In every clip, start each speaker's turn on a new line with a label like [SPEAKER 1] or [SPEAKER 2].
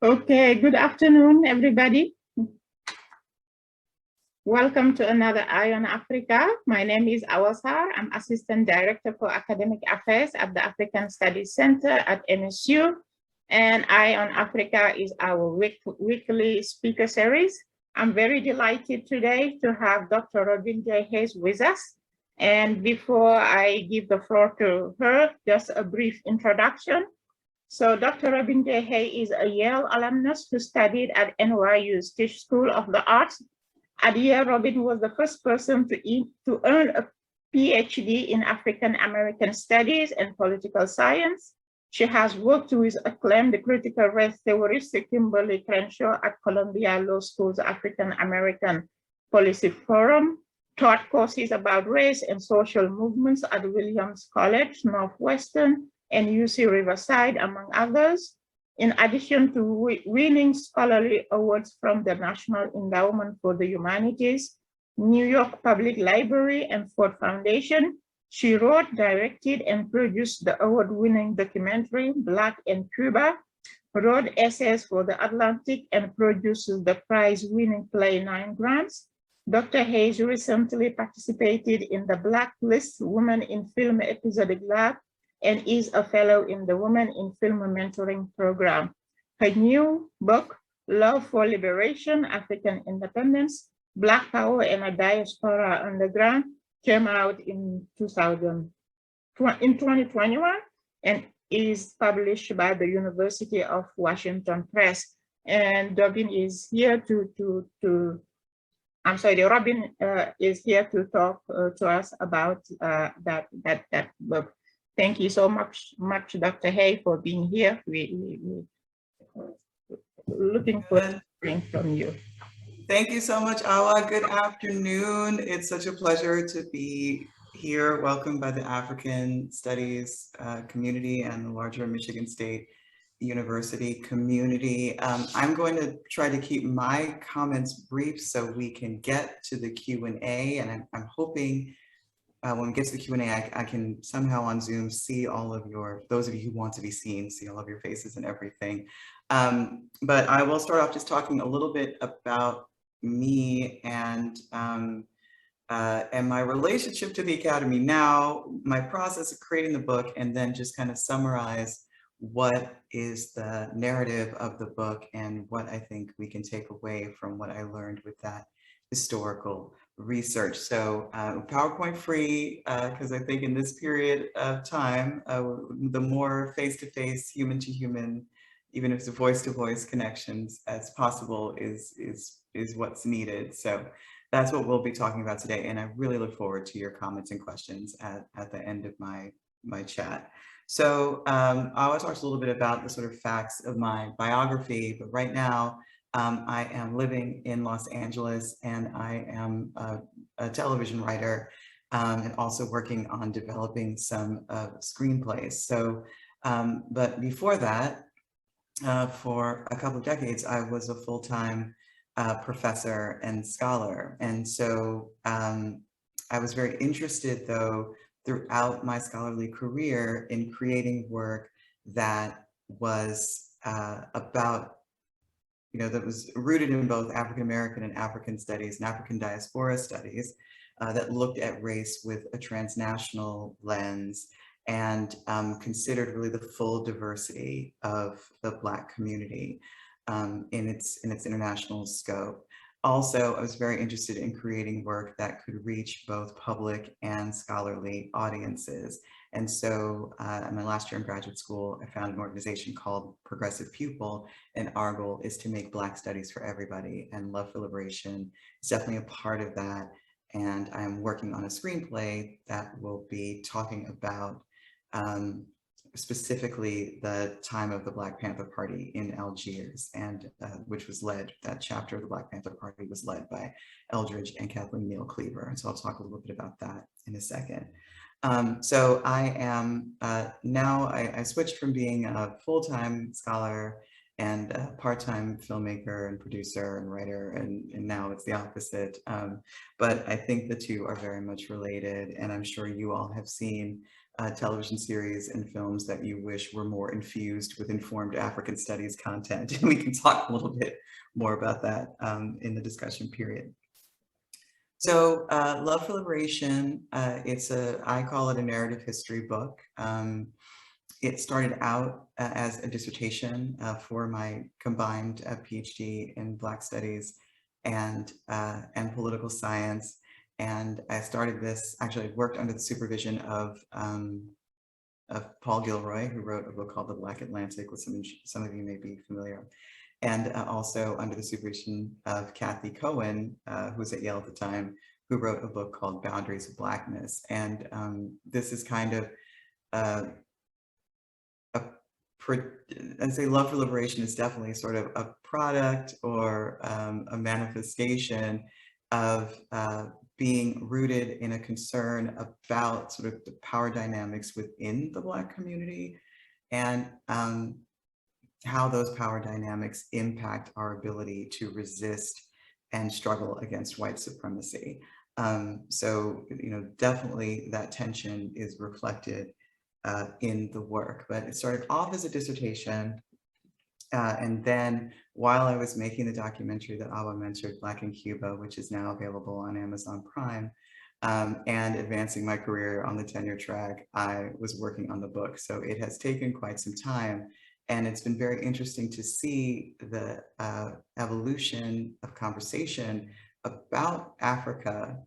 [SPEAKER 1] Okay, good afternoon, everybody. Welcome to another Eye on Africa. My name is Awasar. I'm Assistant Director for Academic Affairs at the African Studies Center at MSU. And Eye on Africa is our weekly speaker series. I'm very delighted today to have Dr. Robin J. Hayes with us. And before I give the floor to her, just a brief introduction. So Dr. Robin J. Hayes is a Yale alumnus who studied at NYU's Tisch School of the Arts. At Yale, Robin was the first person to earn a PhD in African American Studies and Political Science. She has worked with acclaimed critical race theorist Kimberly Crenshaw at Columbia Law School's African American Policy Forum, taught courses about race and social movements at Williams College, Northwestern, and UC Riverside, among others. In addition to winning scholarly awards from the National Endowment for the Humanities, New York Public Library, and Ford Foundation, she wrote, directed, and produced the award-winning documentary Black in Cuba, wrote essays for The Atlantic, and produces the prize-winning play 9 Grants. Dr. Hayes recently participated in the Blacklist Women in Film Episodic Lab and is a fellow in the Women in Film Mentoring Program. Her new book, Love for Liberation, African Independence, Black Power and a Diaspora Underground, came out in 2021 and is published by the University of Washington Press. And Robin is here Robin is here to talk to us about that book. Thank you so much, Dr. Hay, for being here. We're looking forward to hearing from you.
[SPEAKER 2] Thank you so much, Awa. Good afternoon. It's such a pleasure to be here. Welcome by the African Studies community and the larger Michigan State University community. I'm going to try to keep my comments brief so we can get to the Q&A, and I'm hoping when we get to the Q&A, I can somehow on Zoom see all of those of you who want to be seen, see all of your faces and everything. But I will start off just talking a little bit about me and my relationship to the Academy now, my process of creating the book, and then just kind of summarize what is the narrative of the book and what I think we can take away from what I learned with that historical research. So PowerPoint free, because I think in this period of time, the more face-to-face, human-to-human, even if it's voice-to-voice connections as possible is what's needed. So that's what we'll be talking about today. And I really look forward to your comments and questions at the end of my chat. So I will talk a little bit about the sort of facts of my biography, but right now, I am living in Los Angeles, and I am a television writer and also working on developing some screenplays. So, but before that, for a couple of decades, I was a full-time professor and scholar. And so I was very interested, though, throughout my scholarly career in creating work that was about that was rooted in both African American and African studies and African diaspora studies that looked at race with a transnational lens and considered really the full diversity of the Black community in its international scope. Also, I was very interested in creating work that could reach both public and scholarly audiences. And so in my last year in graduate school, I founded an organization called Progressive Pupil, and our goal is to make Black studies for everybody, and Love for Liberation is definitely a part of that. And I'm working on a screenplay that will be talking about specifically the time of the Black Panther Party in Algiers, and which was led, that chapter of the Black Panther Party was led by Eldridge and Kathleen Neal Cleaver. And so I'll talk a little bit about that in a second. So I am now, I switched from being a full-time scholar and a part-time filmmaker and producer and writer, and now it's the opposite. But I think the two are very much related, and I'm sure you all have seen television series and films that you wish were more infused with informed African studies content. And we can talk a little bit more about that in the discussion period. So Love for Liberation, I call it a narrative history book. It started out as a dissertation for my combined PhD in Black Studies and political science. And I started this, actually I worked under the supervision of Paul Gilroy, who wrote a book called The Black Atlantic, with some of you may be familiar. And also under the supervision of Kathy Cohen, who was at Yale at the time, who wrote a book called Boundaries of Blackness. And this is kind of, I'd say Love for Liberation is definitely sort of a product or a manifestation of being rooted in a concern about sort of the power dynamics within the Black community and how those power dynamics impact our ability to resist and struggle against white supremacy. So, definitely that tension is reflected in the work, but it started off as a dissertation. And then while I was making the documentary that Awa mentioned, Black in Cuba, which is now available on Amazon Prime, and advancing my career on the tenure track, I was working on the book. So it has taken quite some time, and it's been very interesting to see the evolution of conversation about Africa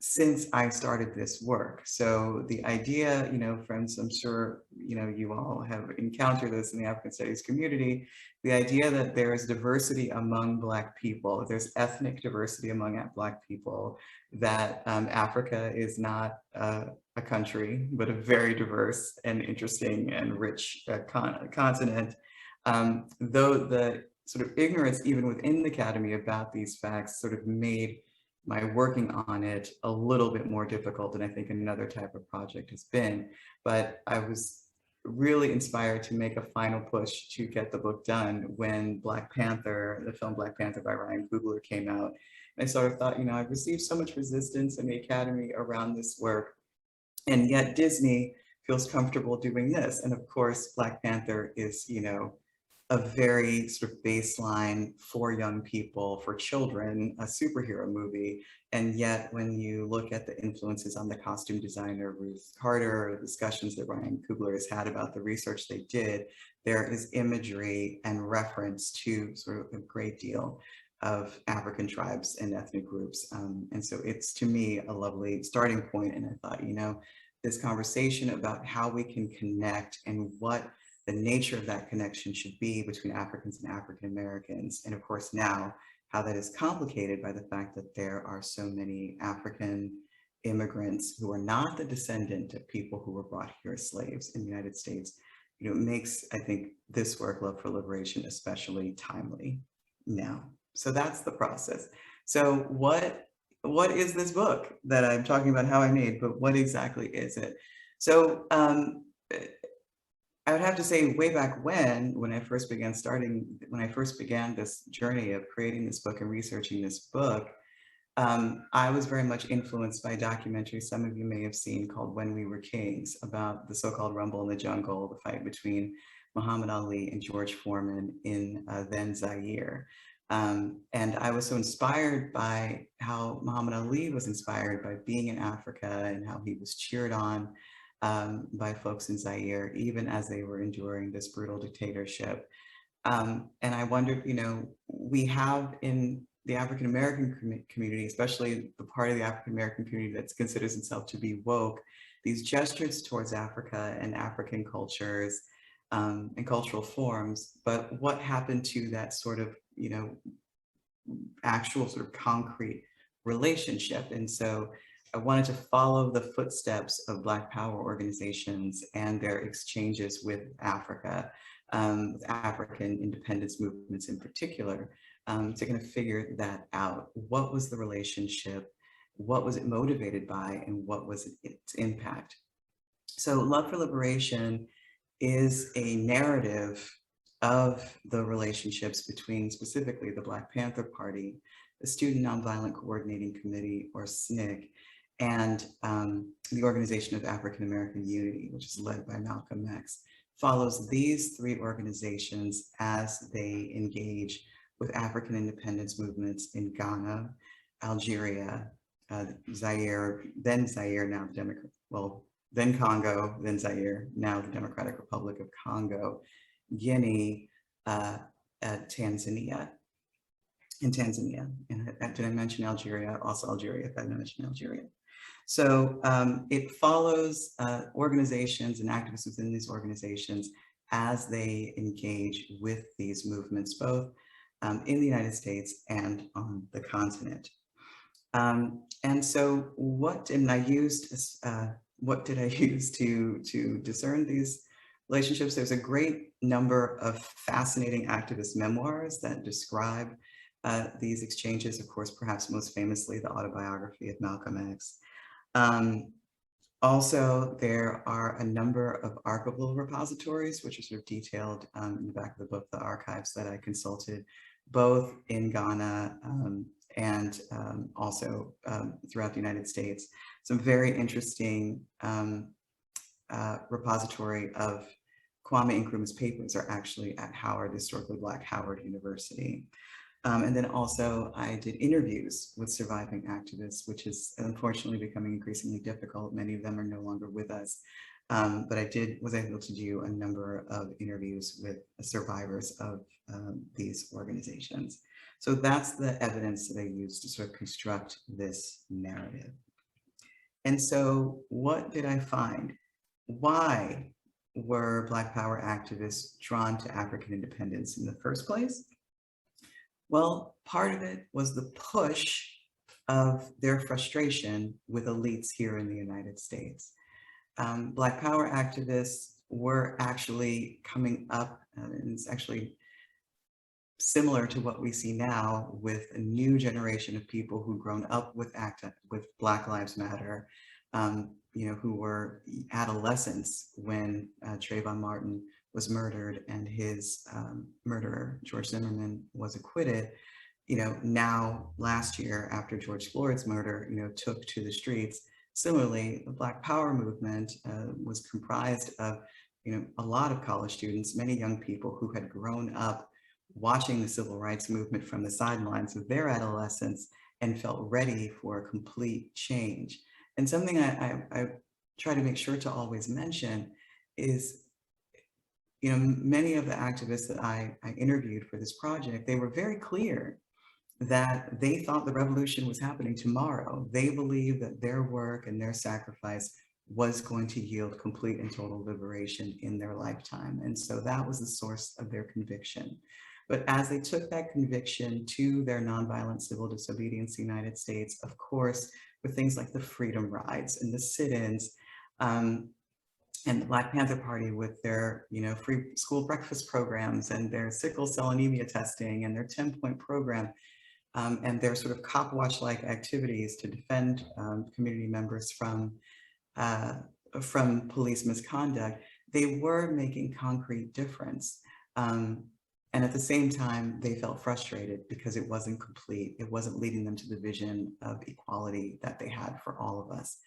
[SPEAKER 2] since I started this work. So the idea, friends, I'm sure, you all have encountered this in the African studies community, the idea that there is diversity among Black people, there's ethnic diversity among Black people, that Africa is not a country, but a very diverse and interesting and rich continent. Though the sort of ignorance even within the academy about these facts sort of made my working on it a little bit more difficult than I think another type of project has been. But I was really inspired to make a final push to get the book done when Black Panther, the film Black Panther by Ryan Coogler came out. And I sort of thought, I've received so much resistance in the academy around this work, and yet Disney feels comfortable doing this. And of course, Black Panther is, a very sort of baseline for young people, for children, a superhero movie. And yet when you look at the influences on the costume designer, Ruth Carter, discussions that Ryan Coogler has had about the research they did, there is imagery and reference to sort of a great deal of African tribes and ethnic groups. And so it's, to me, a lovely starting point. And I thought, this conversation about how we can connect and what the nature of that connection should be between Africans and African Americans. And of course now, how that is complicated by the fact that there are so many African immigrants who are not the descendant of people who were brought here as slaves in the United States, makes, I think, this work, Love for Liberation, especially timely now. So that's the process. So what is this book that I'm talking about, how I made, but what exactly is it? So I would have to say way back when I first began this journey of creating this book and researching this book, I was very much influenced by a documentary some of you may have seen called When We Were Kings, about the so-called Rumble in the Jungle, the fight between Muhammad Ali and George Foreman in then Zaire. And I was so inspired by how Muhammad Ali was inspired by being in Africa and how he was cheered on by folks in Zaire, even as they were enduring this brutal dictatorship. And I wondered, we have in the African American community, especially the part of the African American community that considers itself to be woke, these gestures towards Africa and African cultures and cultural forms. But what happened to that sort of, actual sort of concrete relationship? And so I wanted to follow the footsteps of Black Power organizations and their exchanges with Africa, with African independence movements in particular, to kind of figure that out. What was the relationship? What was it motivated by? And what was its impact? So Love for Liberation is a narrative of the relationships between specifically the Black Panther Party, the Student Nonviolent Coordinating Committee, or SNCC, and the Organization of African American Unity, which is led by Malcolm X, follows these three organizations as they engage with African independence movements in Ghana, Algeria, Zaire, now then Congo, then Zaire, now the Democratic Republic of Congo, Guinea, Tanzania. And did I mention Algeria? Also Algeria, if I mentioned Algeria. So it follows organizations and activists within these organizations as they engage with these movements, both in the United States and on the continent. And so what did I use to discern these relationships? There's a great number of fascinating activist memoirs that describe these exchanges, of course, perhaps most famously, the autobiography of Malcolm X. Also, there are a number of archival repositories, which are sort of detailed in the back of the book, the archives that I consulted, both in Ghana and also throughout the United States. Some very interesting repository of Kwame Nkrumah's papers are actually at Howard, historically Black Howard University. And then also I did interviews with surviving activists, which is unfortunately becoming increasingly difficult. Many of them are no longer with us. But I was able to do a number of interviews with survivors of these organizations. So that's the evidence that I used to sort of construct this narrative. And so what did I find? Why were Black Power activists drawn to African independence in the first place? Well, part of it was the push of their frustration with elites here in the United States. Black Power activists were actually coming up, and it's actually similar to what we see now with a new generation of people who've grown up with Black Lives Matter, who were adolescents when Trayvon Martin was murdered and his murderer, George Zimmerman, was acquitted. Now last year after George Floyd's murder, took to the streets. Similarly, the Black Power movement was comprised of, a lot of college students, many young people who had grown up watching the civil rights movement from the sidelines of their adolescence and felt ready for a complete change. And something I try to make sure to always mention is, many of the activists that I interviewed for this project, they were very clear that they thought the revolution was happening tomorrow. They believed that their work and their sacrifice was going to yield complete and total liberation in their lifetime. And so that was the source of their conviction. But as they took that conviction to their nonviolent civil disobedience in the United States, of course, with things like the freedom rides and the sit-ins, and the Black Panther Party with their, free school breakfast programs and their sickle cell anemia testing and their 10-point program, and their sort of cop watch-like activities to defend community members from police misconduct, they were making concrete difference. And at the same time, they felt frustrated because it wasn't complete. It wasn't leading them to the vision of equality that they had for all of us.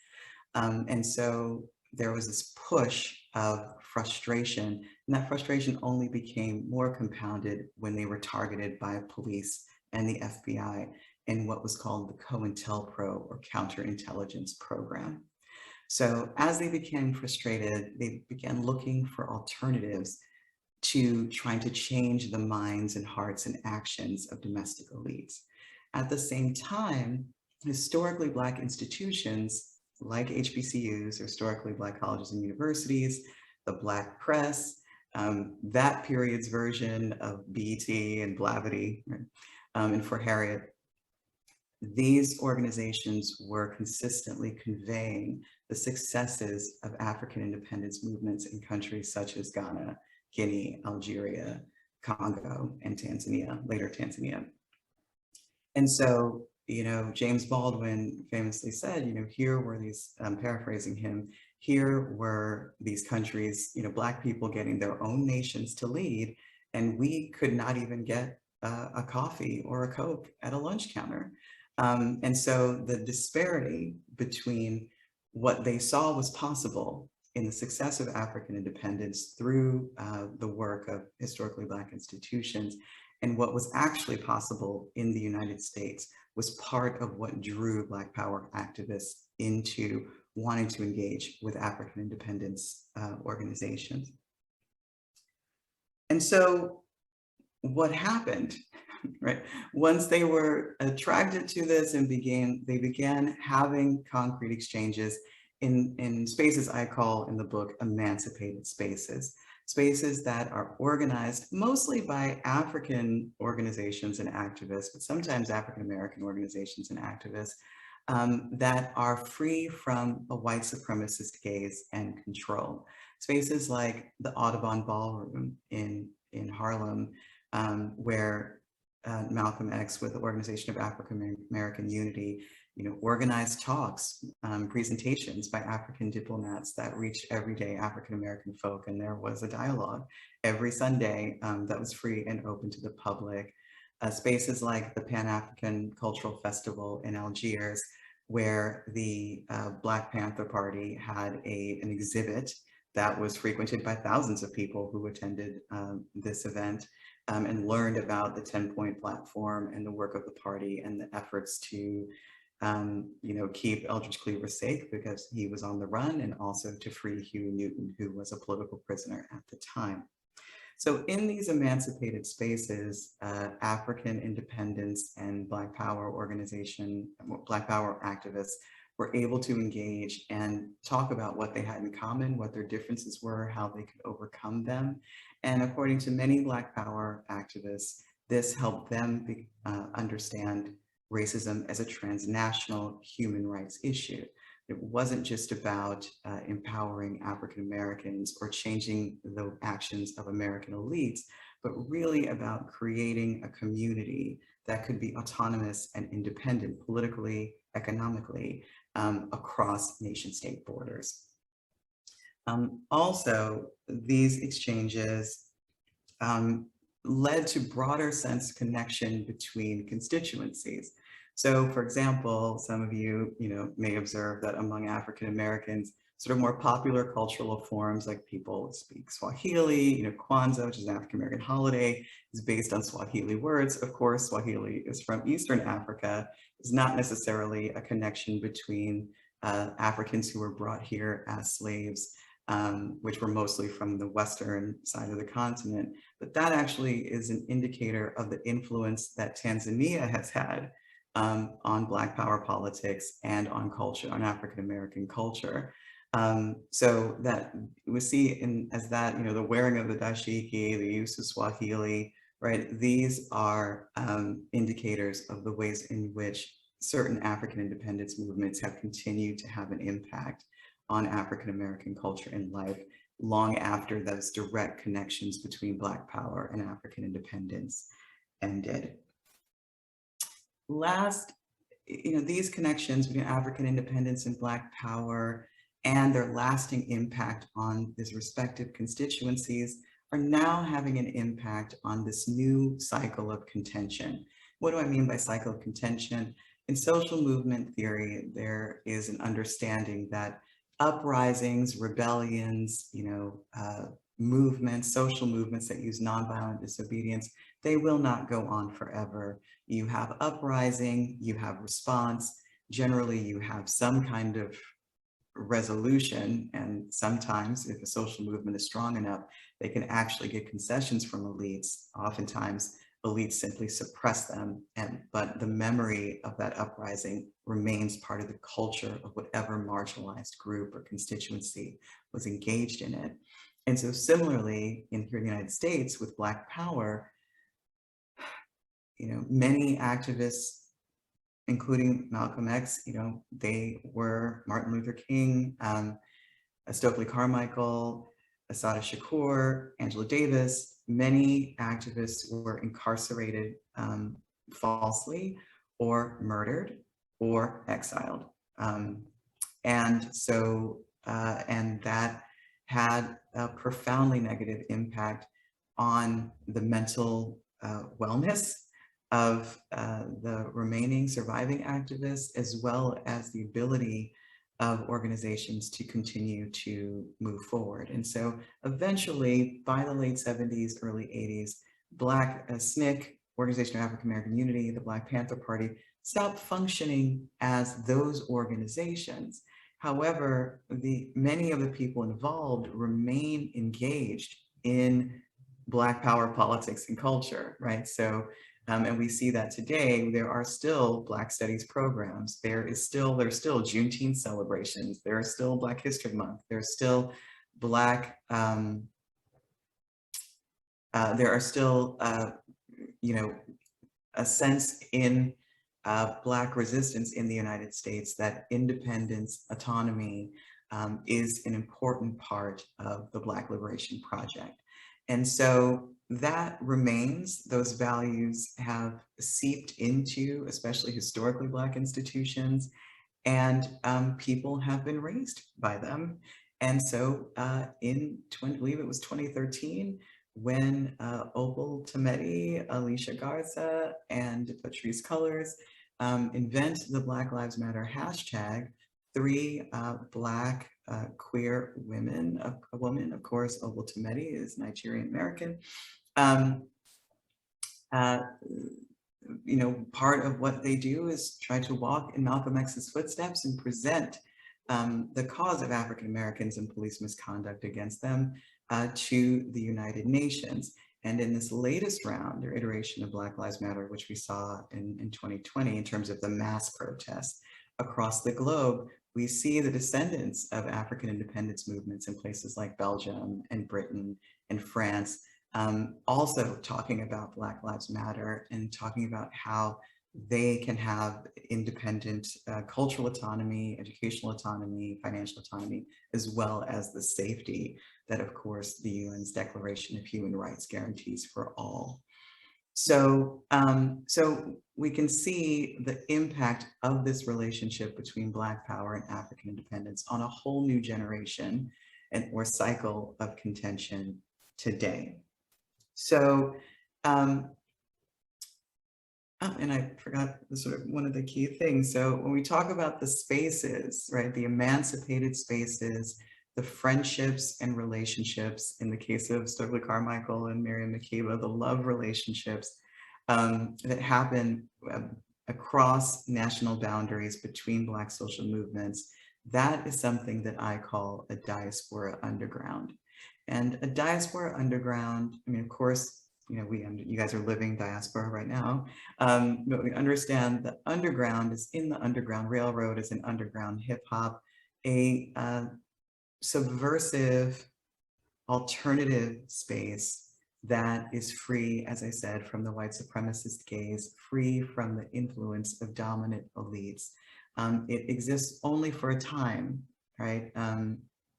[SPEAKER 2] And so there was this push of frustration, and that frustration only became more compounded when they were targeted by police and the FBI in what was called the COINTELPRO, or Counterintelligence Program. So as they became frustrated, they began looking for alternatives to trying to change the minds and hearts and actions of domestic elites. At the same time, historically Black institutions like HBCUs, historically Black colleges and universities, the Black press, that period's version of BET and Blavity, right? And For Harriet, these organizations were consistently conveying the successes of African independence movements in countries such as Ghana, Guinea, Algeria, Congo, and Tanzania, later Tanzania. And so, James Baldwin famously said, here were these, paraphrasing him, here were these countries, Black people getting their own nations to lead, and we could not even get a coffee or a Coke at a lunch counter. And so the disparity between what they saw was possible in the success of African independence through the work of historically Black institutions and what was actually possible in the United States was part of what drew Black Power activists into wanting to engage with African independence organizations. And so what happened, right? Once they were attracted to this and they began having concrete exchanges in spaces I call in the book emancipated spaces, spaces that are organized mostly by African organizations and activists, but sometimes African-American organizations and activists that are free from a white supremacist gaze and control. Spaces like the Audubon Ballroom in Harlem, where Malcolm X with the Organization of African American Unity, organized talks, presentations by African diplomats that reached everyday African American folk, and there was a dialogue every Sunday that was free and open to the public. Spaces like the Pan-African Cultural Festival in Algiers, where the Black Panther Party had an exhibit that was frequented by thousands of people who attended this event and learned about the 10-point platform and the work of the party and the efforts to keep Eldridge Cleaver safe because he was on the run, and also to free Huey Newton, who was a political prisoner at the time. So in these emancipated spaces, African independence and Black Power Black Power activists were able to engage and talk about what they had in common, what their differences were, how they could overcome them. And according to many Black Power activists, this helped them understand racism as a transnational human rights issue. It wasn't just about empowering African Americans or changing the actions of American elites, but really about creating a community that could be autonomous and independent politically, economically, across nation-state borders. Also, these exchanges led to broader sense of connection between constituencies. So, for example, some of you, may observe that among African Americans, sort of more popular cultural forms like people speak Swahili, Kwanzaa, which is an African American holiday, is based on Swahili words. Of course, Swahili is from Eastern Africa. It's not necessarily a connection between Africans who were brought here as slaves, which were mostly from the Western side of the continent. But that actually is an indicator of the influence that Tanzania has had on Black Power politics and on culture, on African American culture. So that we see as that, the wearing of the dashiki, the use of Swahili, right? These are indicators of the ways in which certain African independence movements have continued to have an impact on African American culture and life long after those direct connections between Black Power and African independence ended. Last, these connections between African independence and Black Power and their lasting impact on these respective constituencies are now having an impact on this new cycle of contention. What do I mean by cycle of contention? In social movement theory, there is an understanding that uprisings, rebellions, movements, social movements that use nonviolent disobedience, they will not go on forever. You have uprising, you have response. Generally, you have some kind of resolution, and sometimes if a social movement is strong enough, they can actually get concessions from elites. Oftentimes, elites simply suppress them, but the memory of that uprising remains part of the culture of whatever marginalized group or constituency was engaged in it. And so similarly, here in the United States with Black Power, many activists, including Malcolm X, they were Martin Luther King, Stokely Carmichael, Assata Shakur, Angela Davis. Many activists were incarcerated falsely or murdered or exiled. And that had a profoundly negative impact on the mental wellness of the remaining surviving activists, as well as the ability of organizations to continue to move forward. And so eventually, by the late 70s, early 80s, Black SNCC, Organization of African American Unity, the Black Panther Party, stopped functioning as those organizations. However, many of the people involved remain engaged in Black power politics and culture, right? So, and we see that today, there are still Black studies programs. There's still Juneteenth celebrations. There are still Black History Month. There's still Black, there are still, you know, a sense in Black resistance in the United States that independence, autonomy is an important part of the Black Liberation Project. And so that remains, those values have seeped into, especially historically Black institutions, and people have been raised by them. And so I believe it was 2013, when Opal Tometi, Alicia Garza, and Patrisse Cullors invent the Black Lives Matter hashtag, 3 Black queer women, a woman, of course, Opal Tometi is Nigerian American. You know, part of what they do is try to walk in Malcolm X's footsteps and present the cause of African Americans and police misconduct against them to the United Nations. And in this latest round, or iteration of Black Lives Matter, which we saw in 2020 in terms of the mass protests across the globe, we see the descendants of African independence movements in places like Belgium and Britain and France also talking about Black Lives Matter and talking about how they can have independent cultural autonomy, educational autonomy, financial autonomy, as well as the safety that, of course, the UN's Declaration of Human Rights guarantees for all. So, so we can see the impact of this relationship between Black power and African independence on a whole new generation or cycle of contention today. So, and I forgot sort of one of the key things. So when we talk about the spaces, right, the emancipated spaces, the friendships and relationships, in the case of Stokely Carmichael and Miriam Makeba, the love relationships that happen across national boundaries between Black social movements, that is something that I call a diaspora underground. And a diaspora underground, I mean, of course, you know, you guys are living diaspora right now, but we understand the underground is in the Underground Railroad, is an underground hip hop, a subversive alternative space that is free, as I said, from the white supremacist gaze, free from the influence of dominant elites. It exists only for a time, right?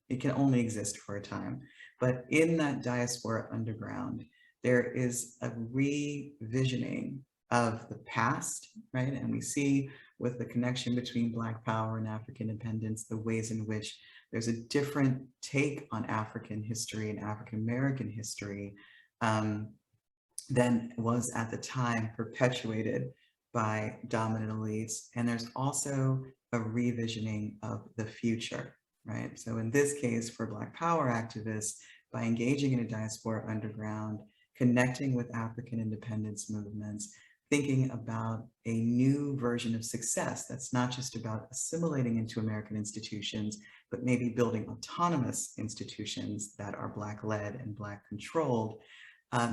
[SPEAKER 2] It can only exist for a time. But in that diaspora underground, there is a revisioning of the past, right? And we see with the connection between Black power and African independence, the ways in which there's a different take on African history and African American history than was at the time perpetuated by dominant elites. And there's also a revisioning of the future, right? So in this case, for Black power activists, by engaging in a diaspora underground, connecting with African independence movements, thinking about a new version of success that's not just about assimilating into American institutions, but maybe building autonomous institutions that are Black-led and Black-controlled,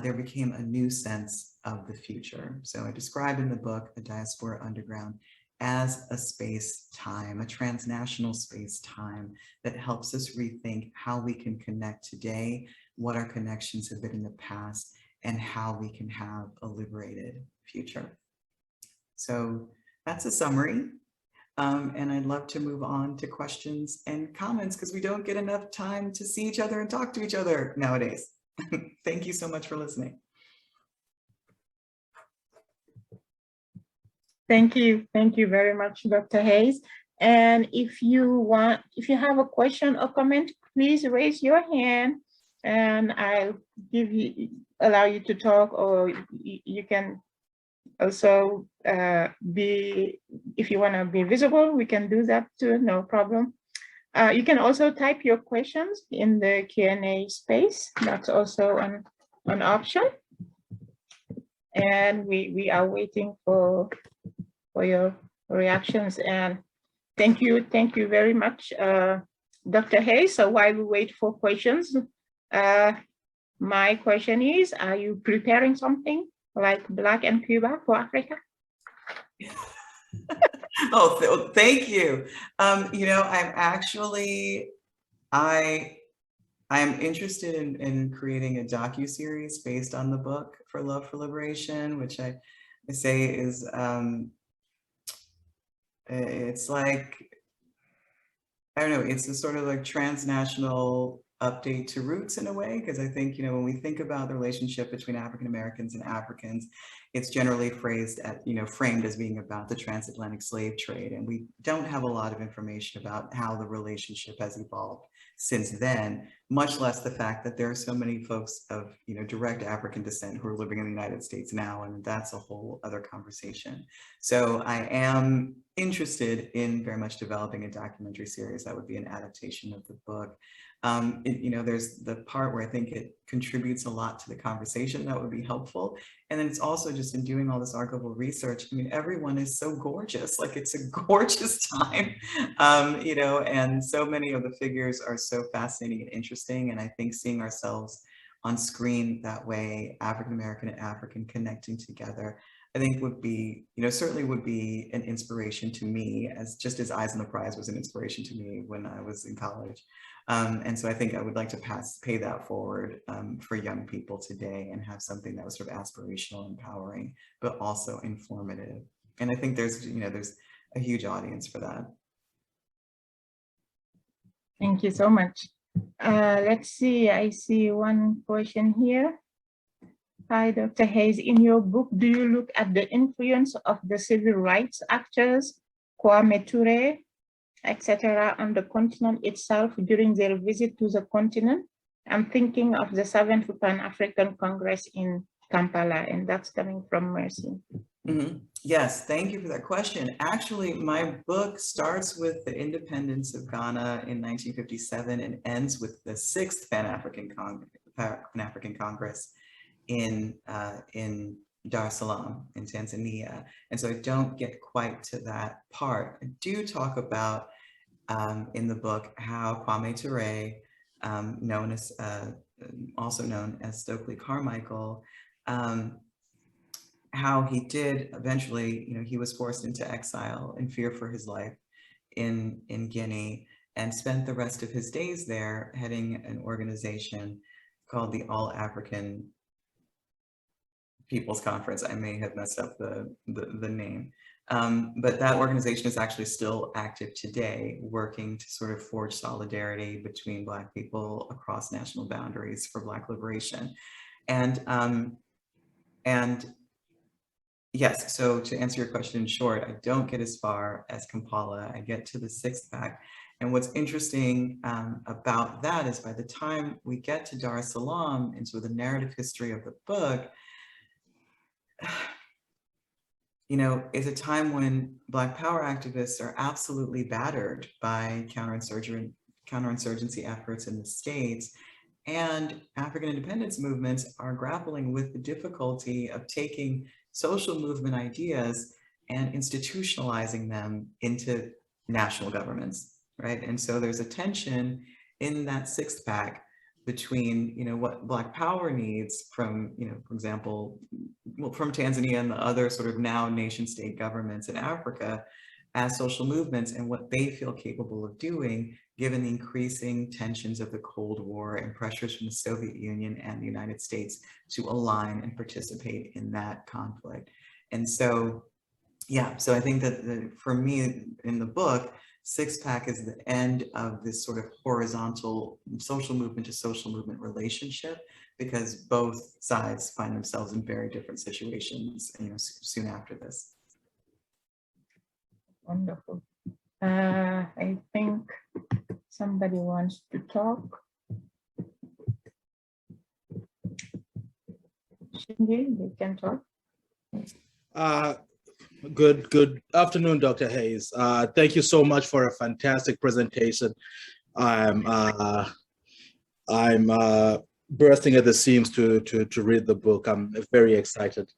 [SPEAKER 2] there became a new sense of the future. So I describe in the book a diaspora underground as a space-time, a transnational space-time that helps us rethink how we can connect today, what our connections have been in the past, and how we can have a liberated future. So that's a summary. And I'd love to move on to questions and comments because we don't get enough time to see each other and talk to each other nowadays. Thank you so much for listening.
[SPEAKER 1] Thank you very much, Dr. Hayes. And if you have a question or comment, please raise your hand and I'll allow you to talk, or you can also if you want to be visible, we can do that too, no problem. You can also type your questions in the Q&A space. That's also an option. And we are waiting for your reactions. And thank you very much, Dr. Hayes. So while we wait for questions, my question is, are you preparing something like Black and Cuba for Africa?
[SPEAKER 2] Oh, thank you. You know, I'm interested in creating a docu-series based on the book For Love for Liberation, which I say is, it's like, I don't know, it's a sort of like transnational update to roots in a way, because I think, you know, when we think about the relationship between African Americans and Africans, it's generally phrased at, you know, framed as being about the transatlantic slave trade. And we don't have a lot of information about how the relationship has evolved since then, much less the fact that there are so many folks of, you know, direct African descent who are living in the United States now, and that's a whole other conversation. So I am interested in very much developing a documentary series that would be an adaptation of the book. You know, there's the part where I think it contributes a lot to the conversation that would be helpful. And then it's also just in doing all this archival research, I mean, everyone is so gorgeous, like it's a gorgeous time, you know, and so many of the figures are so fascinating and interesting. And I think seeing ourselves on screen that way, African-American and African connecting together, I think would be, you know, certainly would be an inspiration to me, as just as Eyes on the Prize was an inspiration to me when I was in college. And so I think I would like to pay that forward for young people today and have something that was sort of aspirational, empowering, but also informative. And I think there's, you know, there's a huge audience for that.
[SPEAKER 1] Thank you so much. Let's see, I see one question here. Hi, Dr. Hayes. In your book, do you look at the influence of the civil rights actors, Kwame Ture, etc., on the continent itself during their visit to the continent? I'm thinking of the 7th Pan-African Congress in Kampala, and that's coming from Mercy.
[SPEAKER 2] Mm-hmm. Yes, thank you for that question. Actually, my book starts with the independence of Ghana in 1957 and ends with the 6th Pan-African Congress in Dar es Salaam in Tanzania. And so I don't get quite to that part. I do talk about in the book how Kwame Ture, also known as Stokely Carmichael, how he did eventually, you know, he was forced into exile in fear for his life in Guinea, and spent the rest of his days there heading an organization called the All African People's Conference. I may have messed up the name. But that organization is actually still active today, working to sort of forge solidarity between Black people across national boundaries for Black liberation. And yes, so to answer your question in short, I don't get as far as Kampala. I get to the Sixpack. And what's interesting about that is by the time we get to Dar es Salaam and sort of the narrative history of the book, you know, is a time when Black power activists are absolutely battered by counterinsurgency efforts in the States, and African independence movements are grappling with the difficulty of taking social movement ideas and institutionalizing them into national governments, right? And so there's a tension in that sixth pack between, you know, what Black power needs from, you know, for example, well, from Tanzania and the other sort of now nation state governments in Africa as social movements, and what they feel capable of doing given the increasing tensions of the Cold War and pressures from the Soviet Union and the United States to align and participate in that conflict. And so, yeah, so I think that for me in the book, Sixpack is the end of this sort of horizontal social movement to social movement relationship, because both sides find themselves in very different situations, you know, soon after this.
[SPEAKER 1] Wonderful. I think somebody wants to talk. Shinji, you can talk.
[SPEAKER 3] Uh, good afternoon, Dr. Hayes. Thank you so much for a fantastic presentation. I'm bursting at the seams to read the book. I'm very excited.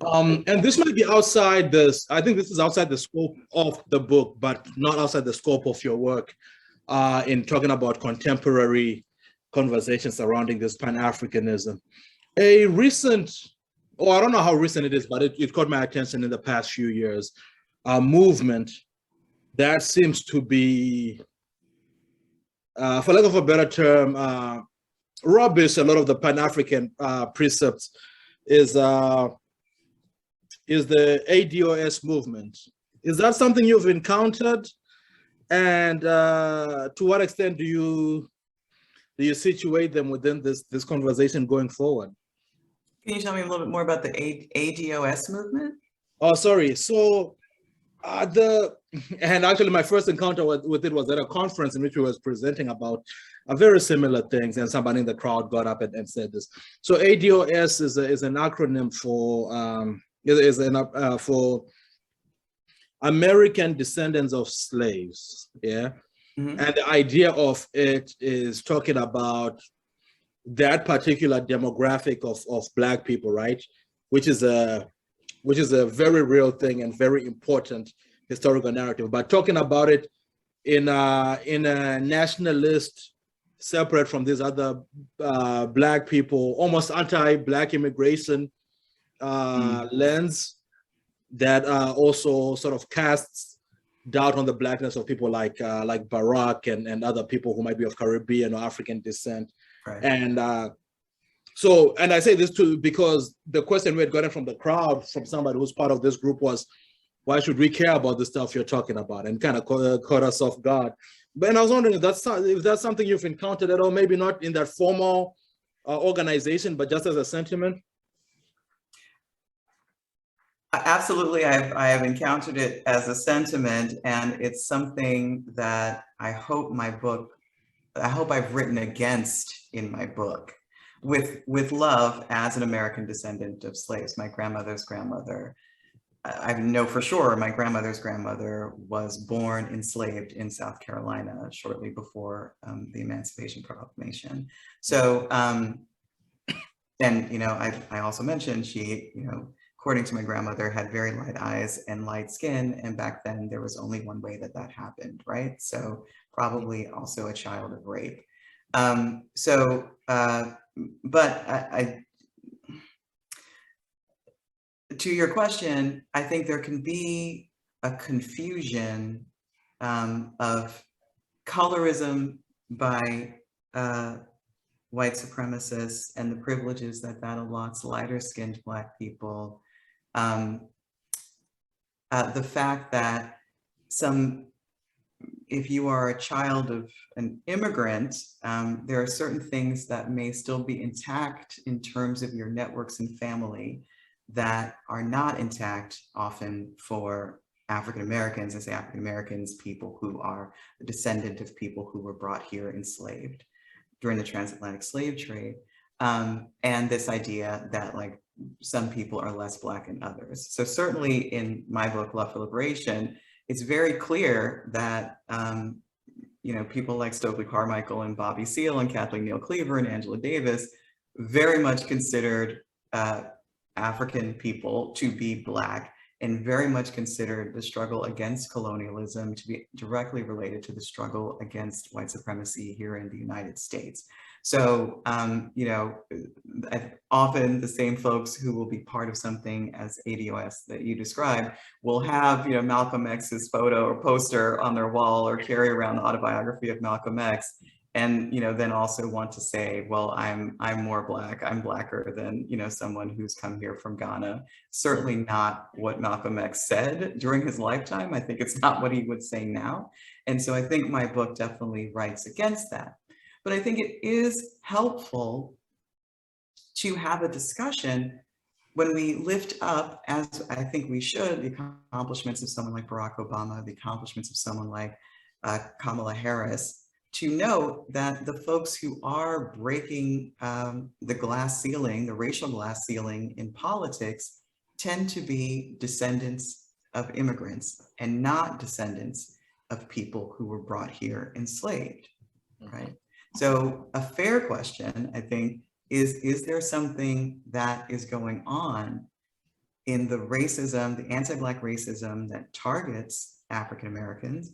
[SPEAKER 3] And this might be outside this. I think this is outside the scope of the book, but not outside the scope of your work in talking about contemporary conversations surrounding this Pan-Africanism. A recent, I don't know how recent it is, but it caught my attention in the past few years, a movement that seems to be, for lack of a better term, rubbish a lot of the Pan-African precepts is the ADOS movement. Is that something you've encountered? And to what extent do you situate them within this conversation going forward?
[SPEAKER 2] Can you tell me a little bit more about the ADOS movement?
[SPEAKER 3] Oh, sorry. So and actually my first encounter with it was at a conference in which we was presenting about very similar things, and somebody in the crowd got up and said this. So ADOS is an acronym for American Descendants of Slaves. Yeah. Mm-hmm. And the idea of it is talking about that particular demographic of Black people, right? Which is a very real thing and very important historical narrative. But talking about it in a nationalist, separate from these other Black people, almost anti-Black immigration lens that also sort of casts doubt on the Blackness of people like Barack and other people who might be of Caribbean or African descent. Right. And and I say this too because the question we had gotten from the crowd, from somebody who's part of this group, was, why should we care about the stuff you're talking about? And kind of caught us off guard. But I was wondering if that's something you've encountered at all, maybe not in that formal organization, but just as a sentiment.
[SPEAKER 2] Absolutely, I have encountered it as a sentiment, and it's something that I hope I've written against in my book, with love, as an American descendant of slaves. My grandmother's grandmother, I know for sure my grandmother's grandmother was born enslaved in South Carolina shortly before the Emancipation Proclamation. So, and I also mentioned she, according to my grandmother, had very light eyes and light skin, and back then there was only one way that happened, right? So probably also a child of rape. But to your question, I think there can be a confusion of colorism by white supremacists and the privileges that allots lighter-skinned Black people. The fact that if you are a child of an immigrant, there are certain things that may still be intact in terms of your networks and family that are not intact often for African Americans, and say African Americans, people who are the descendant of people who were brought here enslaved during the transatlantic slave trade. And this idea that some people are less Black than others. So certainly in my book, Love for Liberation, it's very clear that people like Stokely Carmichael and Bobby Seale and Kathleen Neal Cleaver and Angela Davis very much considered African people to be Black, and very much considered the struggle against colonialism to be directly related to the struggle against white supremacy here in the United States. So, often the same folks who will be part of something as ADOS that you described will have, Malcolm X's photo or poster on their wall, or carry around the autobiography of Malcolm X, and, then also want to say, well, I'm more Black, I'm Blacker than, someone who's come here from Ghana. Certainly not what Malcolm X said during his lifetime. I think it's not what he would say now. And so I think my book definitely writes against that. But I think it is helpful to have a discussion when we lift up, as I think we should, the accomplishments of someone like Barack Obama, the accomplishments of someone like Kamala Harris, to note that the folks who are breaking the glass ceiling, the racial glass ceiling in politics, tend to be descendants of immigrants and not descendants of people who were brought here enslaved, right? So a fair question, I think, is there something that is going on in the racism, the anti-Black racism that targets African Americans,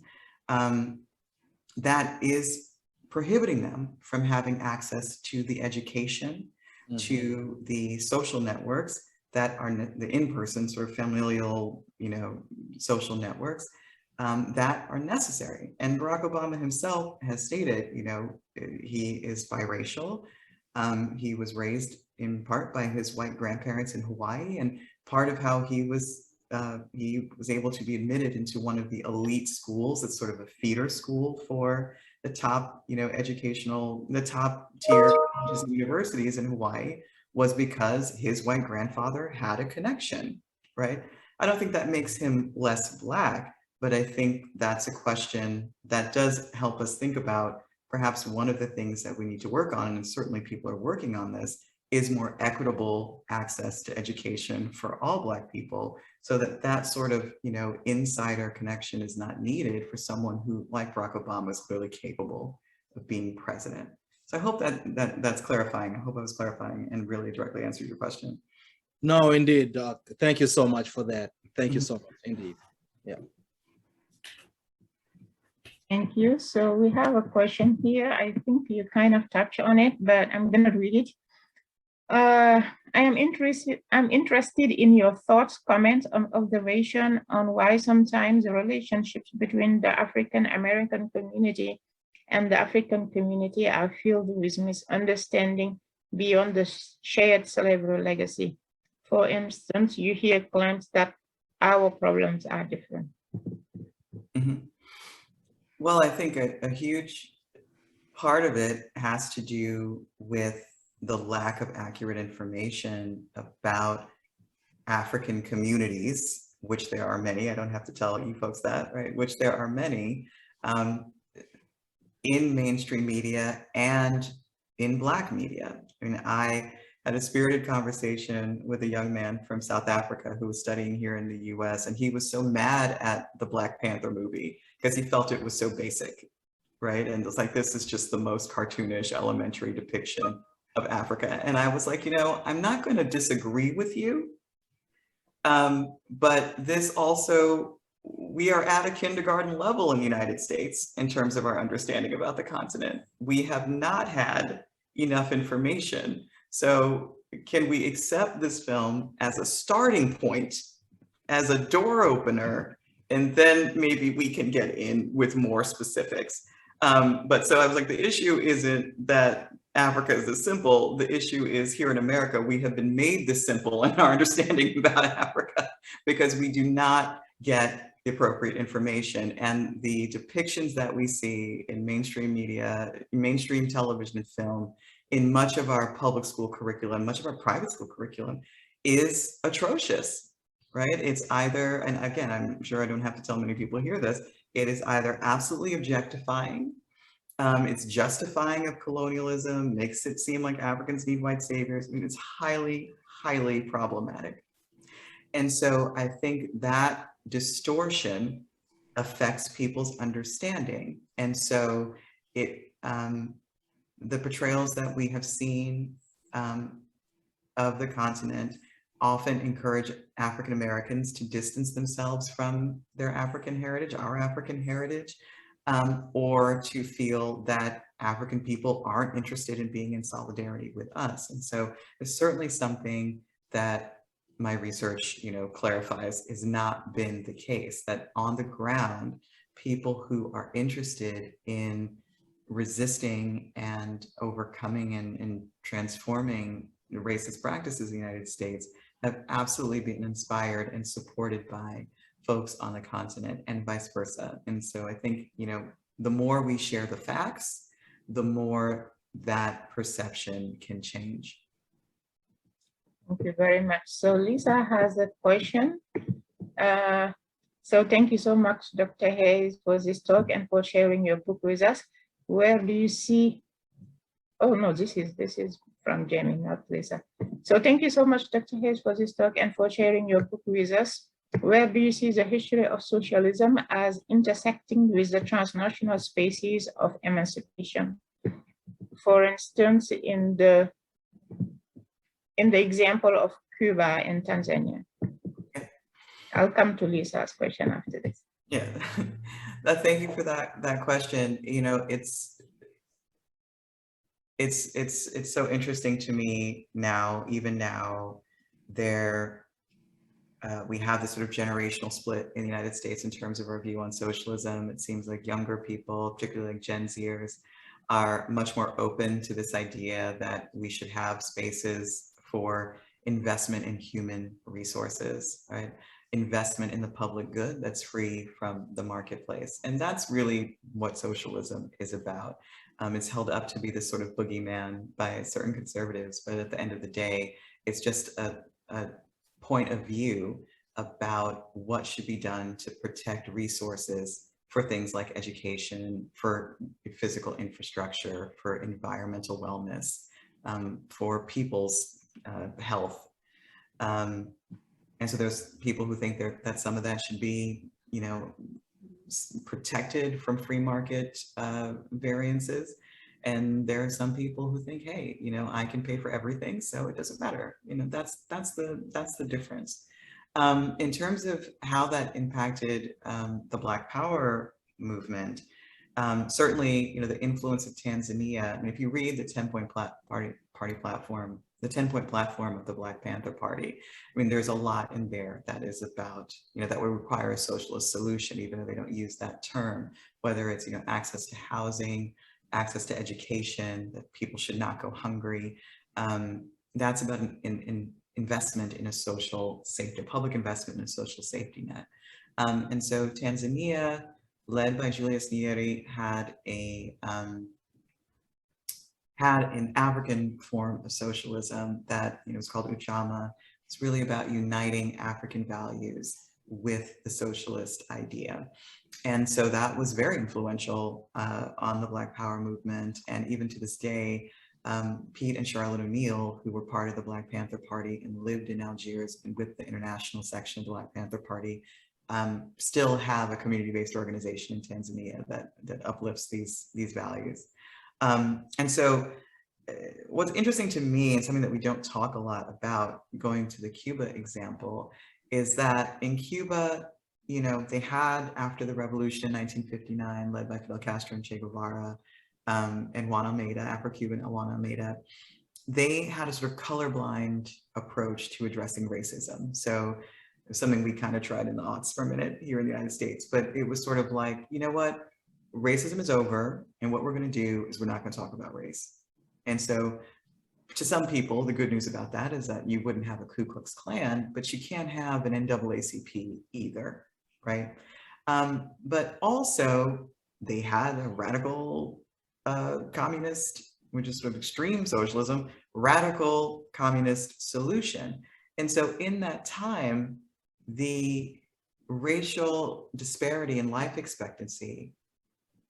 [SPEAKER 2] that is prohibiting them from having access to the education, to the social networks that are the in-person sort of familial, social networks that are necessary. And Barack Obama himself has stated, he is biracial. He was raised in part by his white grandparents in Hawaii, and part of how he was able to be admitted into one of the elite schools. It's sort of a feeder school for the top, the top tier colleges and universities in Hawaii, was because his white grandfather had a connection, right? I don't think that makes him less Black, but I think that's a question that does help us think about perhaps one of the things that we need to work on, and certainly people are working on this, is more equitable access to education for all Black people, so that that sort of, insider connection is not needed for someone who, like Barack Obama, is clearly capable of being president. So I hope that's clarifying. I hope I was clarifying and really directly answered your question.
[SPEAKER 3] No, indeed, Doc. Thank you so much for that. Thank you so much, indeed. Yeah.
[SPEAKER 1] Thank you. So we have a question here. I think you kind of touched on it, but I'm going to read it. I'm interested in your thoughts, comments, on observation on why sometimes the relationships between the African American community and the African community are filled with misunderstanding beyond the shared slavery legacy. For instance, you hear claims that our problems are different.
[SPEAKER 2] Well, I think a huge part of it has to do with the lack of accurate information about African communities, which there are many. I don't have to tell you folks that, right? Which there are many in mainstream media and in Black media. I mean, I had a spirited conversation with a young man from South Africa who was studying here in the US, and he was so mad at the Black Panther movie because he felt it was so basic, right? And it's like, this is just the most cartoonish elementary depiction of Africa. And I was like, I'm not going to disagree with you, but this also, we are at a kindergarten level in the United States in terms of our understanding about the continent. We have not had enough information. So can we accept this film as a starting point, as a door opener, and then maybe we can get in with more specifics? But so I was like, the issue isn't that Africa is this simple. The issue is here in America, we have been made this simple in our understanding about Africa because we do not get the appropriate information. And the depictions that we see in mainstream media, mainstream television and film, in much of our public school curriculum, much of our private school curriculum, is atrocious, right? It's either, and again, I'm sure I don't have to tell many people here this, it is either absolutely objectifying, it's justifying of colonialism, makes it seem like Africans need white saviors. I mean, it's highly, highly problematic. And so I think that distortion affects people's understanding. And so the portrayals that we have seen of the continent often encourage African Americans to distance themselves from their African heritage, our African heritage, or to feel that African people aren't interested in being in solidarity with us. And so it's certainly something that my research, clarifies has not been the case, that on the ground, people who are interested in resisting and overcoming and transforming racist practices in the United States have absolutely been inspired and supported by folks on the continent and vice versa. And so I think, the more we share the facts, the more that perception can change.
[SPEAKER 1] Thank you very much. So Lisa has a question. So thank you so much, Dr. Hayes, for this talk and for sharing your book with us. Where do you see, oh no, this is from Jamie, not Lisa. So thank you so much, Dr. Hayes, for this talk and for sharing your book with us. Where do you see the history of socialism as intersecting with the transnational spaces of emancipation? For instance, in the example of Cuba and Tanzania. I'll come to Lisa's question after this.
[SPEAKER 2] Yeah, thank you for that question. You know, it's so interesting to me now, even now, we have this sort of generational split in the United States in terms of our view on socialism. It seems like younger people, particularly like Gen Zers, are much more open to this idea that we should have spaces for investment in human resources, right? Investment in the public good that's free from the marketplace. And that's really what socialism is about. It's held up to be this sort of boogeyman by certain conservatives, but at the end of the day, it's just a point of view about what should be done to protect resources for things like education, for physical infrastructure, for environmental wellness, for people's health. And so there's people who think that some of that should be, you know, protected from free market variances. And there are some people who think, hey, you know, I can pay for everything, so it doesn't matter. You know, that's the difference. In terms of how that impacted the Black Power movement, certainly, you know, the influence of Tanzania. I mean, if you read the 10-point party platform, the 10-point platform of the Black Panther Party, I mean, there's a lot in there that is about, you know, that would require a socialist solution, even though they don't use that term, whether it's, you know, access to housing, access to education, that people should not go hungry. That's about an investment in a social safety, public investment in a social safety net. And so Tanzania, led by Julius Nyerere, had an African form of socialism that, you know, is called Ujamaa. It's really about uniting African values with the socialist idea. And so that was very influential on the Black Power movement. And even to this day, Pete and Charlotte O'Neill, who were part of the Black Panther Party and lived in Algiers and with the international section of the Black Panther Party, still have a community-based organization in Tanzania that uplifts these values. And so what's interesting to me, and something that we don't talk a lot about, going to the Cuba example, is that in Cuba, you know, they had, after the revolution in 1959, led by Fidel Castro and Che Guevara, and Juan Almeida, Afro-Cuban Juan Almeida, they had a sort of colorblind approach to addressing racism. So it was something we kind of tried in the aughts for a minute here in the United States, but it was sort of like, you know what, racism is over, and what we're going to do is we're not going to talk about race. And so to some people, the good news about that is that you wouldn't have a Ku Klux Klan, but you can't have an NAACP either, right? But also they had a radical communist, which is sort of extreme socialism, radical communist solution. And so in that time, the racial disparity in life expectancy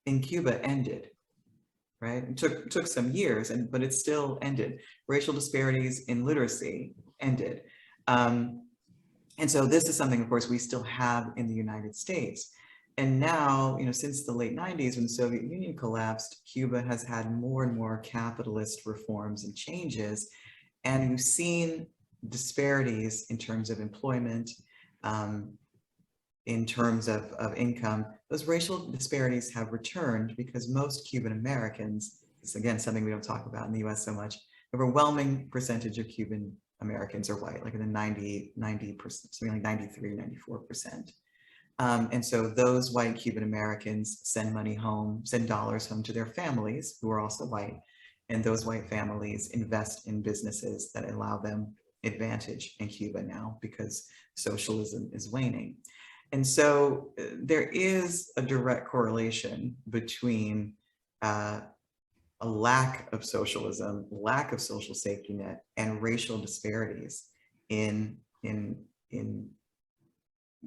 [SPEAKER 2] in Cuba ended, right? It took some years, but it still ended. Racial disparities in literacy ended. And so this is something, of course, we still have in the United States. And now, you know, since the late 90s, when the Soviet Union collapsed, Cuba has had more and more capitalist reforms and changes. And you've seen disparities in terms of employment, in terms of income. Those racial disparities have returned because most Cuban Americans, this is again something we don't talk about in the US so much, the overwhelming percentage of Cuban Americans are white, like in the 90%, something like 93, 94%. And so those white Cuban Americans send money home, send dollars home to their families who are also white. And those white families invest in businesses that allow them advantage in Cuba now because socialism is waning. And so there is a direct correlation between a lack of socialism, lack of social safety net, and racial disparities in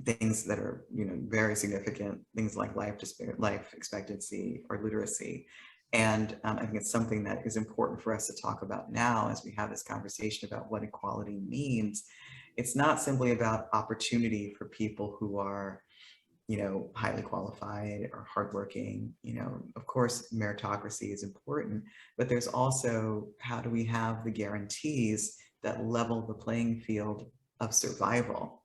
[SPEAKER 2] things that are, you know, very significant, things like life expectancy or literacy. And I think it's something that is important for us to talk about now as we have this conversation about what equality means. It's not simply about opportunity for people who are, highly qualified or hardworking. Of course, meritocracy is important, but there's also, how do we have the guarantees that level the playing field of survival?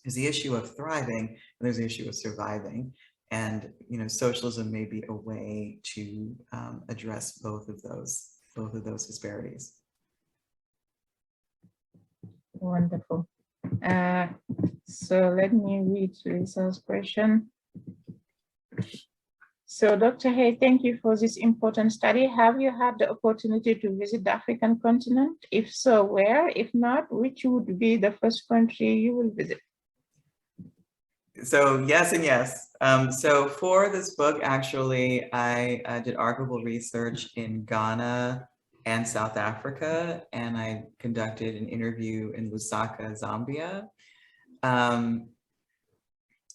[SPEAKER 2] There's the issue of thriving, and there's the issue of surviving. And socialism may be a way to address both of those disparities.
[SPEAKER 1] Wonderful. So let me read Lisa's question. So Dr. Hay, thank you for this important study. Have you had the opportunity to visit the African continent? If so, where? If not, which would be the first country you will visit?
[SPEAKER 2] So yes and yes. So for this book, actually, I did archival research in Ghana and South Africa, and I conducted an interview in Lusaka, Zambia.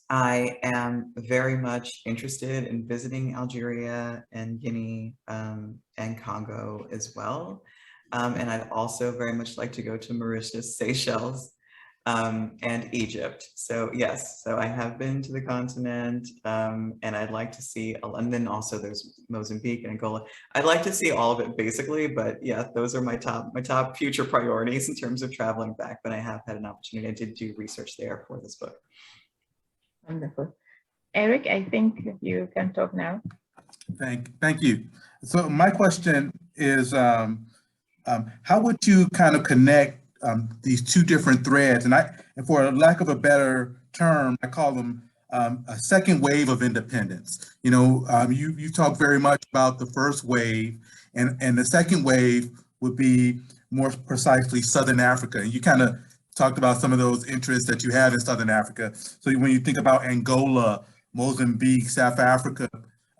[SPEAKER 2] I am very much interested in visiting Algeria and Guinea and Congo as well. And I'd also very much like to go to Mauritius, Seychelles, and Egypt. So yes, so I have been to the continent, and I'd like to see, and then also there's Mozambique and Angola. I'd like to see all of it basically, but yeah, those are my top future priorities in terms of traveling back, but I have had an opportunity. I did do research there for this book.
[SPEAKER 1] Wonderful. Eric, I think you can talk now.
[SPEAKER 4] Thank you. So my question is, how would you kind of connect these two different threads? And for lack of a better term, I call them a second wave of independence. You talk very much about the first wave, and the second wave would be more precisely Southern Africa. And you kind of talked about some of those interests that you have in Southern Africa. So when you think about Angola, Mozambique, South Africa,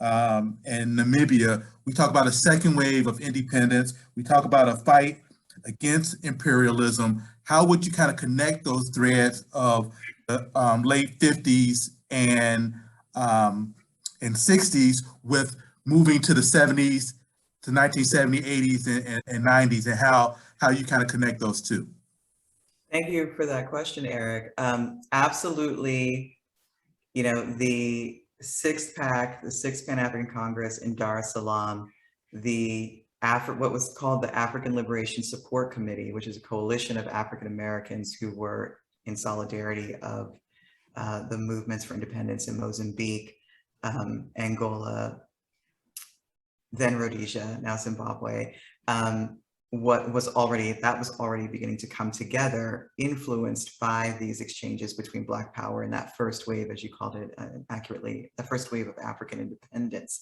[SPEAKER 4] and Namibia, we talk about a second wave of independence. We talk about a fight against imperialism. How would you kind of connect those threads of the late 50s and 60s with moving to the 70s, to 1970s, 80s, and 90s, and how you kind of connect those two?
[SPEAKER 2] Thank you for that question, Eric. Absolutely, the Sixpack, the Sixth Pan-African Congress in Dar es Salaam, what was called the African Liberation Support Committee, which is a coalition of African Americans who were in solidarity of the movements for independence in Mozambique, Angola, then Rhodesia, now Zimbabwe. That was already beginning to come together, influenced by these exchanges between Black Power and that first wave, as you called it accurately, the first wave of African independence.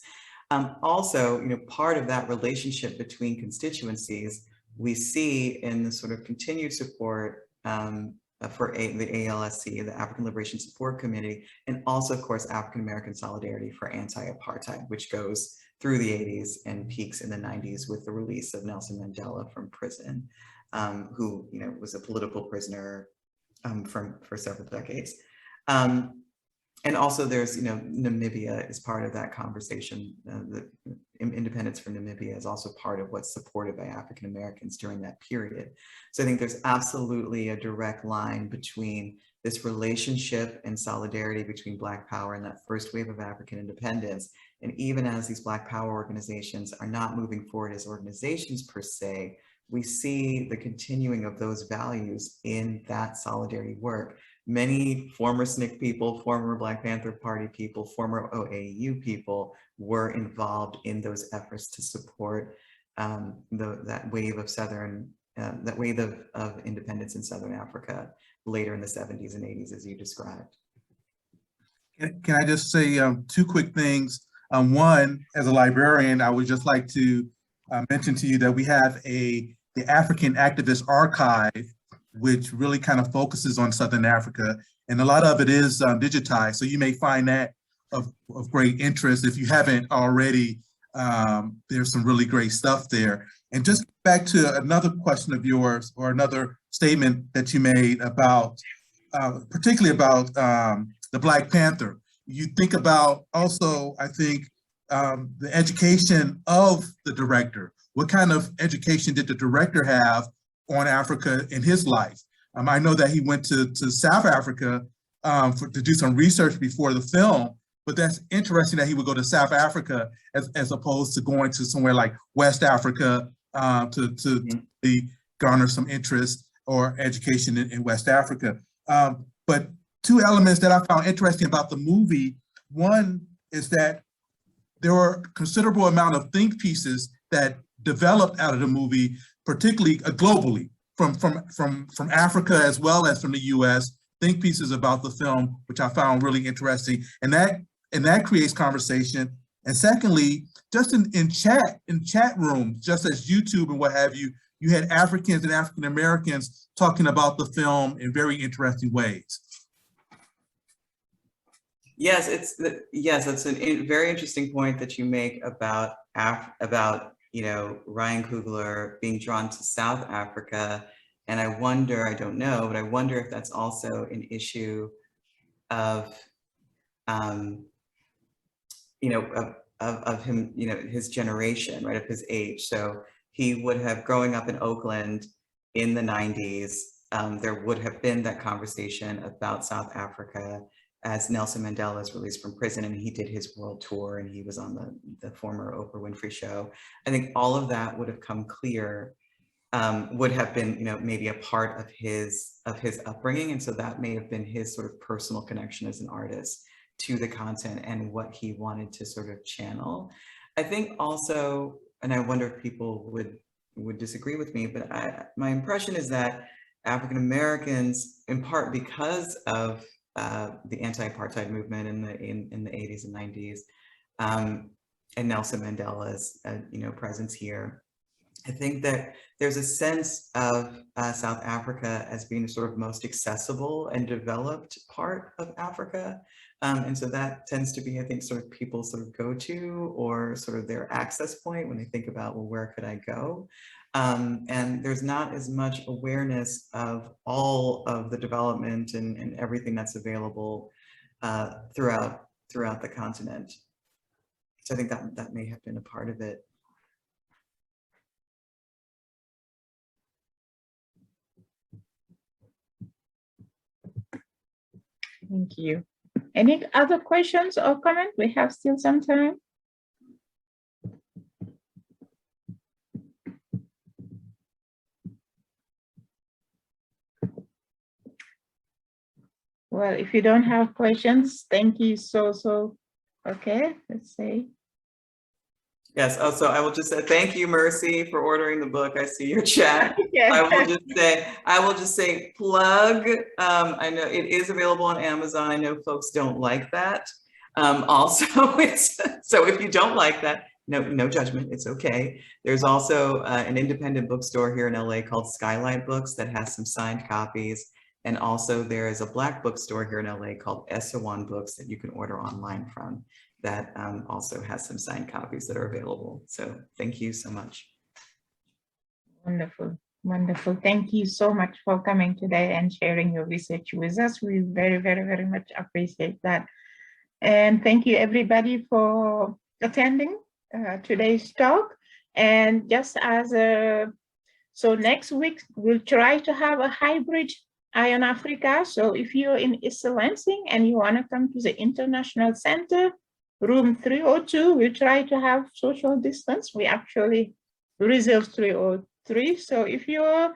[SPEAKER 2] Also, part of that relationship between constituencies, we see in the sort of continued support for the ALSC, the African Liberation Support Committee, and also, of course, African American Solidarity for Anti-Apartheid, which goes through the 80s and peaks in the 90s with the release of Nelson Mandela from prison, who was a political prisoner for several decades. And also there's, Namibia is part of that conversation. The independence for Namibia is also part of what's supported by African Americans during that period. So I think there's absolutely a direct line between this relationship and solidarity between Black Power and that first wave of African independence. And even as these Black Power organizations are not moving forward as organizations per se, we see the continuing of those values in that solidarity work. Many former SNCC people, former Black Panther Party people, former OAU people were involved in those efforts to support that wave of independence in Southern Africa later in the 70s and 80s, as you described.
[SPEAKER 4] Can I just say two quick things? One, as a librarian, I would just like to mention to you that we have the African Activist Archive, which really kind of focuses on Southern Africa, and a lot of it is digitized. So you may find that of great interest. If you haven't already, there's some really great stuff there. And just back to another question of yours, or another statement that you made about, particularly about the Black Panther. You think about also, I think, the education of the director. What kind of education did the director have on Africa in his life? I know that he went to South Africa to do some research before the film, but that's interesting that he would go to South Africa as opposed to going to somewhere like West Africa to garner some interest or education in West Africa. But two elements that I found interesting about the movie, one is that there were a considerable amount of think pieces that developed out of the movie, particularly globally, from Africa as well as from the US, think pieces about the film, which I found really interesting. And that creates conversation. And secondly, just in chat rooms, just as YouTube and what have you, you had Africans and African Americans talking about the film in very interesting ways.
[SPEAKER 2] Yes, that's a very interesting point that you make about Ryan Coogler being drawn to South Africa, and I wonder, I don't know, but I wonder if that's also an issue of of him, his generation, right, of his age. So he would have, growing up in Oakland in the 90s, there would have been that conversation about South Africa as Nelson Mandela is released from prison and he did his world tour and he was on the former Oprah Winfrey show. I think all of that would have come clear, would have been, maybe a part of his upbringing. And so that may have been his sort of personal connection as an artist to the content and what he wanted to sort of channel. I think also, and I wonder if people would disagree with me, but my impression is that African Americans, in part because of the anti-apartheid movement in the 80s and 90s, and Nelson Mandela's presence here, I think that there's a sense of South Africa as being the sort of most accessible and developed part of Africa. And so that tends to be, I think, sort of people sort of go to, or sort of their access point when they think about, well, where could I go? And there's not as much awareness of all of the development and everything that's available throughout the continent. So I think that may have been a part of it.
[SPEAKER 1] Thank you. Any other questions or comments? We have still some time. Well, if you don't have questions, thank you so. Okay, let's see.
[SPEAKER 2] Yes, also I will just say thank you, Mercy, for ordering the book. I see your chat. Yeah. I will just say plug. I know it is available on Amazon. I know folks don't like that. Also, so if you don't like that, no judgment, it's okay. There's also an independent bookstore here in LA called Skylight Books that has some signed copies. And also there is a Black bookstore here in LA called Esawan Books that you can order online from, that also has some signed copies that are available. So thank you so much.
[SPEAKER 1] Wonderful, wonderful. Thank you so much for coming today and sharing your research with us. We very much appreciate that. And thank you everybody for attending today's talk. And just as so next week, we'll try to have a hybrid Eye on Africa. So if you're in East Lansing and you want to come to the International Center, room 302, we'll try to have social distance. We actually reserved 303. So if you're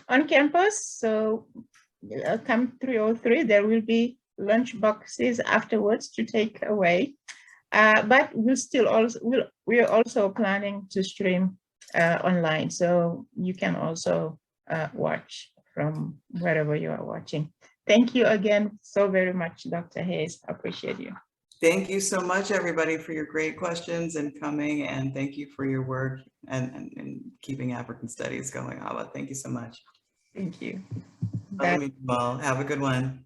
[SPEAKER 1] on campus, so come 303, there will be lunch boxes afterwards to take away. But we're also planning to stream online. So you can also watch from wherever you are watching. Thank you again so very much, Dr. Hayes. Appreciate you.
[SPEAKER 2] Thank you so much, everybody, for your great questions and coming, and thank you for your work and keeping African studies going. Awa, thank you so much.
[SPEAKER 1] Thank you.
[SPEAKER 2] Well, have a good one.